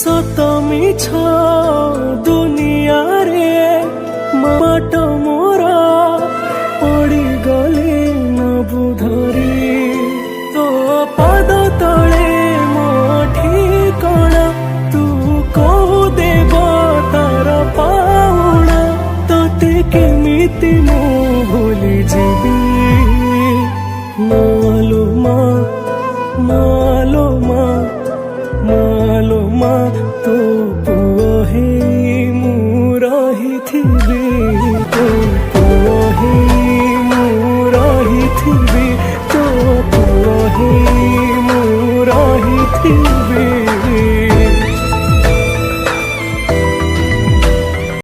सत मिछ दुनिया रे माट मोरा पड़ी गली नबु धरी तो पद तले मो ठिकଣା तू कहू देव तार पाउणा तोते केमिति मु भूली जीवी मालो माँ मालो माँ मालो माँ तो